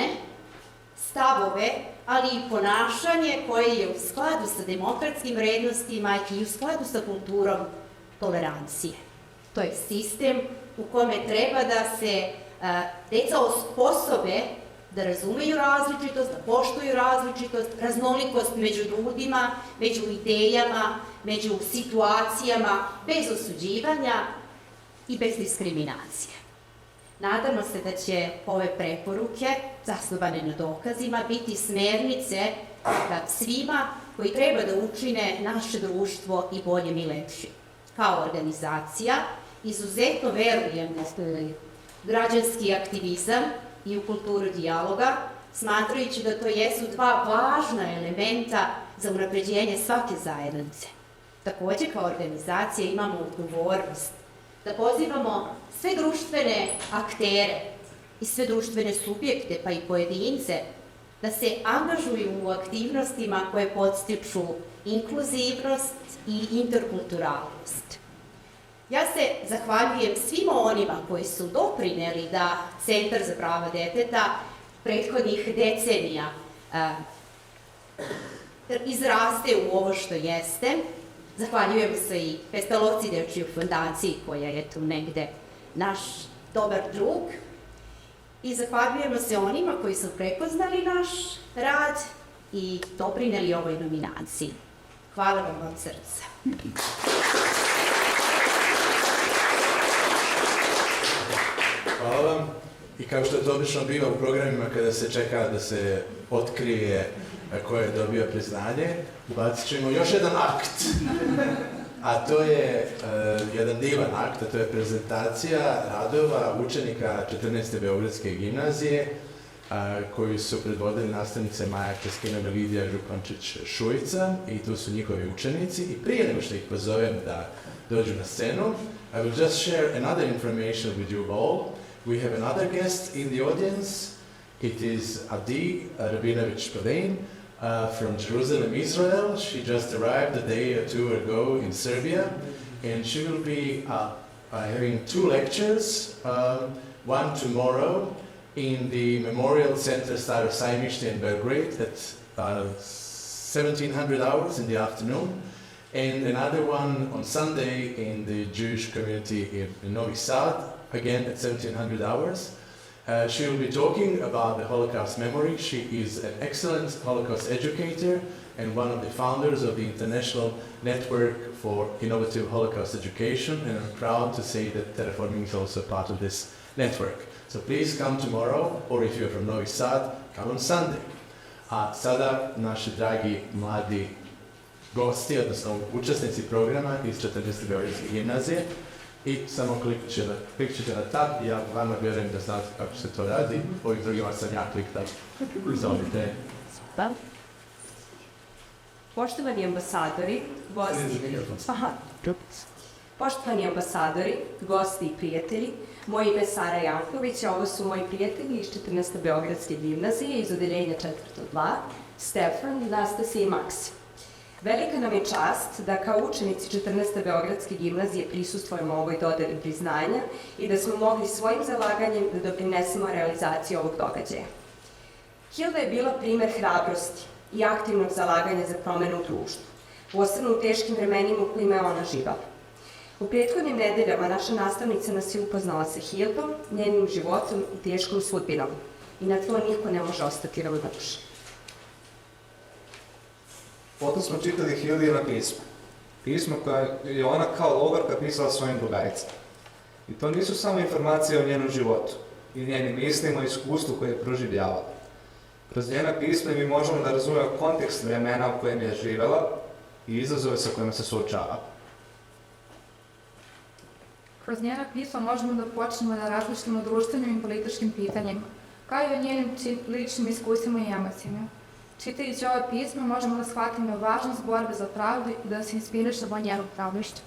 Speaker 12: stavove, ali i ponašanje koje je u skladu sa demokratskim vrednostima i u skladu sa kulturom tolerancije. To je sistem u kome treba da se deca osposobe da razumeju različitost, da poštuju različitost, raznolikost među ljudima, među idejama, među situacijama, bez osuđivanja i bez diskriminacije. Nadamo se da će ove preporuke, zasnovane na dokazima, biti smernice svima koji treba da učine naše društvo i boljim i lepšim. Kao organizacija, izuzetno verujem u građanski aktivizam i u kulturu dijaloga, smatrajući da to jesu dva važna elementa za unapređenje svake zajednice. Takođe, kao organizacija imamo odgovornost da pozivamo sve društvene aktere i sve društvene subjekte, pa i pojedince, da se angažuju u aktivnostima koje podstiču inkluzivnost i interkulturalnost. Ja se zahvaljujem svima onima koji su doprineli da Centar za prava deteta prethodnih decenija izraste u ovo što jeste. Zahvaljujem se i Pestalovci dečijoj fondaciji koja je tu negde naš dobar drug. I zahvaljujemo se onima koji su prepoznali naš rad i doprineli ovoj nominaciji. Hvala vam od srca.
Speaker 1: Hvala vam. I kao što je to obično biva u programima kada se čeka da se otkrije ko je dobio priznanje, ubacit ćemo još jedan akt. A to je jedan divan akt, a to je prezentacija radova učenika 14. Beogradske gimnazije koju su predvodili nastavnice Maja Keskinova, Lidija Župančić-Šujica i tu su njihovi učenici. I prije nego što ih pozovem da dođu na scenu, I will just share another information with you all. We have another guest in the audience. It is Adi Rabinović-Pelein from Jerusalem, Israel. She just arrived a day or two ago in Serbia, and she will be having two lectures, one tomorrow in the Memorial Center Staro Sajmište in Belgrade at 1700 hours in the afternoon, and another one on Sunday in the Jewish community in Novi Sad, again at 1700 hours. She will be talking about the Holocaust memory. She is an excellent Holocaust educator and one of the founders of the International Network for Innovative Holocaust Education, and I'm proud to say that Terraforming is also part of this network. So please come tomorrow, or if you're from Novi Sad, come on Sunday. A sada naši dragi mladi gosti, odnosno učesnici programa iz 14. Beogradske gimnazije, i samo klikćete na tab, ja vama vjerujem da znate kako se to radi, ovih drugima sam ja klikao. Izvolite.
Speaker 13: Poštovani ambasadori, gosti i prijatelji, moje ime je Sara Janković, a ovo su moji prijatelji iz 14. Beogradske gimnazije iz odeljenja 4.2, Stefan, Nastasija i Maksi. Velika nam je čast da kao učenici 14. Beogradske gimnazije prisustvujemo ovoj dodeli priznanja i da smo mogli svojim zalaganjem da doprinesemo realizaciji ovog događaja. Hilda je bila primer hrabrosti i aktivnog zalaganja za promenu u društvu, posebno u teškim vremenima u kojima je ona živala. U prethodnim nedeljama naša nastavnica nas je upoznala sa Hildom, njenim životom i teškom sudbinom. I na to niko ne može ostati ravnodušan.
Speaker 14: Potom smo čitali Hildina pismo. Pismo koje je ona kao logarka pisala svojim drugaricama. I to nisu samo informacije o njenom životu i njenim mislima i iskustvu koje je proživljavala. Kroz njena pisma mi možemo da razumemo kontekst vremena u kojem je živela i izazove sa kojima se suočava.
Speaker 15: Kroz njena pisma možemo da počnemo da razmišljamo o društvenim i političkim pitanjima, kao i o njenim ličnim iskustvima i emocijama. Čitajući ova pisma možemo da shvatimo važnost borbe za pravdu i da se inspirišemo o njenom pravništu.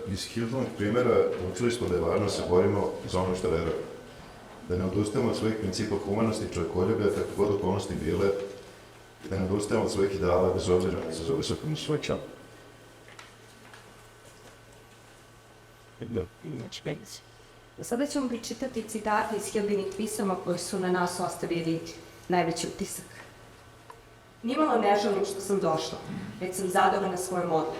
Speaker 16: Iz Hildinog primjera učili smo da je važno da se borimo za ono što verujemo. Da ne odustajemo od svojih principa humanosti i čovjekoljublja, kako god okolnosti bile, i da ne odustajemo od svojih ideala bez obzira na izazove sa kojim suočavamo.
Speaker 13: Sada ćemo pričitati citate iz Hildinih pisama koji su na nas ostavili najveći utisak. Nimalo ne želim što sam došla, već sam zadovoljna svojom odlukom.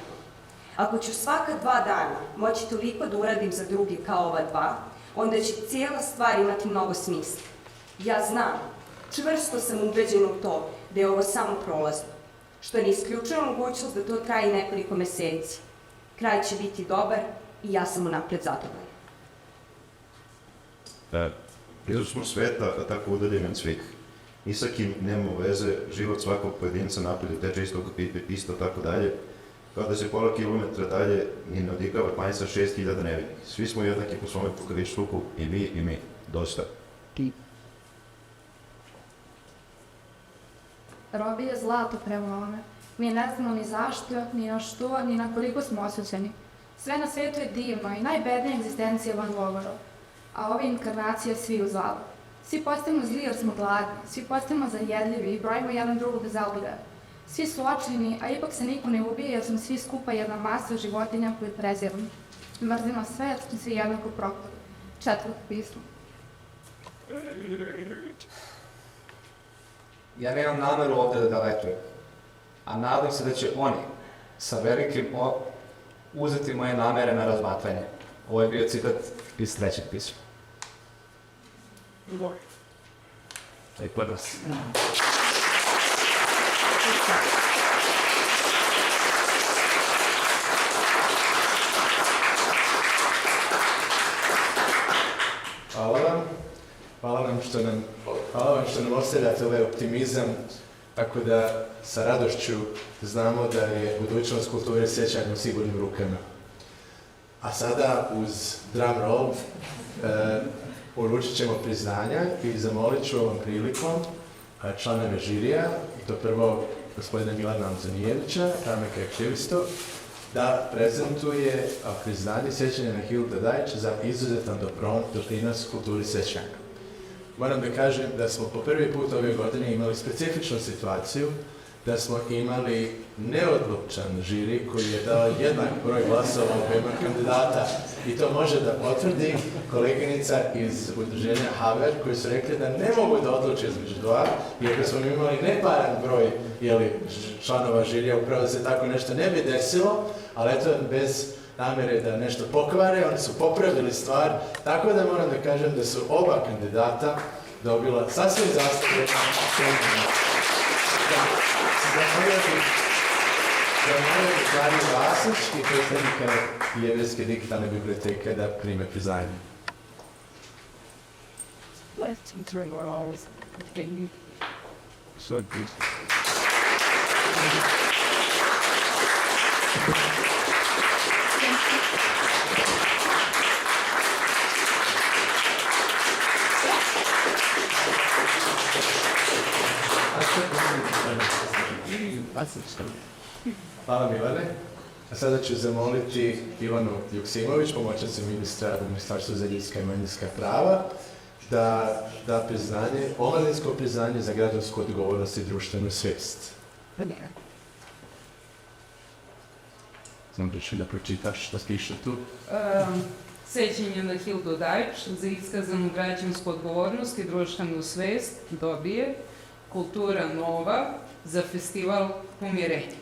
Speaker 13: Ako ću svaka 2 dana moći toliko da uradim za drugi kao ova 2, onda će cijela stvar imati mnogo smisla. Ja znam, čvrsto sam ubeđena u to da je ovo samo prolazno, što ne isključuje mogućnost da to traje nekoliko meseci. Kraj će biti dobar i ja sam unapred zadovoljna.
Speaker 16: Blizu smo sveta, a tako udaljeni od svih. Ni sa kim nemamo veze, život svakog pojedinca napolju teče isto tako dalje, kao da se pola kilometra dalje ni ne odigrava klanja sa 6000 nevinih. Svi smo jednaki po svome pokavišluku, i vi i mi. Dosta.
Speaker 15: Robi je zlato prema ovome. Mi ne znamo ni zašto, ni na što, ni na koliko smo osuđeni. Sve na svetu je divno i najbednija egzistencija van govora. A ove inkarnacije svi u zlalu. Svi postajemo zli jer smo gladni, svi postajemo zajedljivi i brojimo jedan drugog zauvijek. Svi su očajni, a ipak se niko ne ubije jer smo svi skupa jedna masa životinja koju preziramo. Mrzimo svet i svi jednako propali. 4. pismo.
Speaker 14: Ja nemam nameru ovde da letujem, a nadam se da će oni sa velikim uzeti moje namere na razmatranje. Ovo je bio citat iz 3. pisma.
Speaker 1: Lepo vas. Hvala vam. Hvala vam što nam ostavljate ovaj optimizam, tako da sa radošću znamo da je budućnost kulture Sećanja u sigurnim rukama. A sada uz drum roll uručit ćemo priznanja i zamolit ću ovom prilikom članove žirija, i to prvo gospodina Milana Antonijevića, pravnika i aktivistu, da prezentuje priznanje Sećanja na Hildu Dajč za izuzetan doprinos kulturi sećanja. Moram da kažem da smo po prvi put ove godine imali specifičnu situaciju, da smo imali neodlučan žiri koji je dao jednak broj glasova u obema kandidata i to može da potvrdi koleginica iz udruženja Haver koji su rekli da ne mogu da odluče između dva, iako smo imali neparan broj članova žirija, upravo da se tako nešto ne bi desilo, ali eto, bez namere da nešto pokvare, oni su popravili stvar, tako da moram da kažem da su oba kandidata dobila sasvim zasluženo. Zamolio bih Mariju Vasić i predstavnika Jevrejske digitalne biblioteke da prime priznanje. Hvala Milane. A sada ću zamoliti Ivanu Joksimović, pomoćnicu ministra u Ministarstvu za ljudska i manjinska prava, da da priznanje, omladinsko priznanje za građansku odgovornost i društvenu svest. Znam da pročitaš šta piše tu.
Speaker 17: Sećanje na Hildu Dajč za iskazanu građansku odgovornost i društvenu svest dobije Kultura nova za festival pomirenja.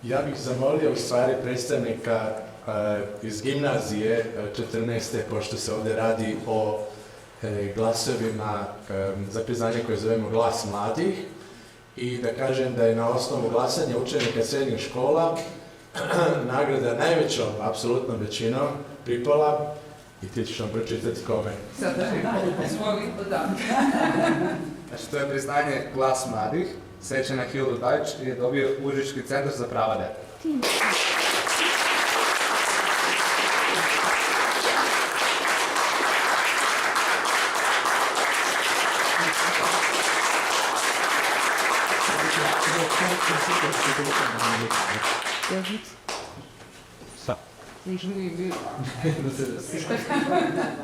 Speaker 1: Ja bih zamolio u stvari predstavnika iz gimnazije 14. pošto se ovdje radi o glasovima za priznanje koje zovemo Glas mladih i da kažem da je na osnovu glasanja učenika srednjih škola nagrada najvećom, apsolutnom većinom pripala i ti ćeš vam pročitati kome.
Speaker 17: Sada svoj da.
Speaker 14: Znači, to je priznanje Glas mladih, Sećanje na Hildu Dajč je dobio Užički centar za prava deteta.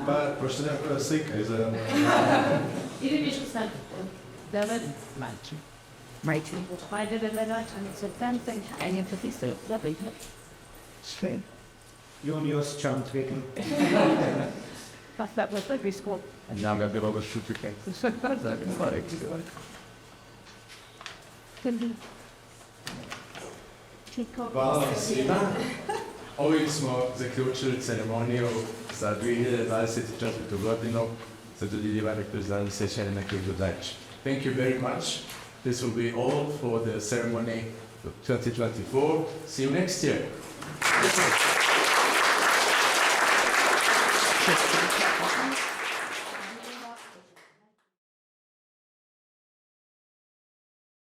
Speaker 1: Pa, pošto nema koja slika iza...
Speaker 2: Ili Misko Stanisic. David Manči. Majči. Hajde da gledajte, ali se tam se enje potistaju. Dobro, sve.
Speaker 9: I on osjećam tvekam.
Speaker 2: Pa sad vas tako iskop.
Speaker 1: Nam ga bilo ga šutike.
Speaker 2: Sve pa zaga.
Speaker 1: Hvala vam svima. Ovim smo zaključili ceremoniju za 2024. godinu za dodjeljivanje priznanja Sećanja na Hildu Dajč. Thank you very much. This will be all for the ceremony of 2024. See you next year.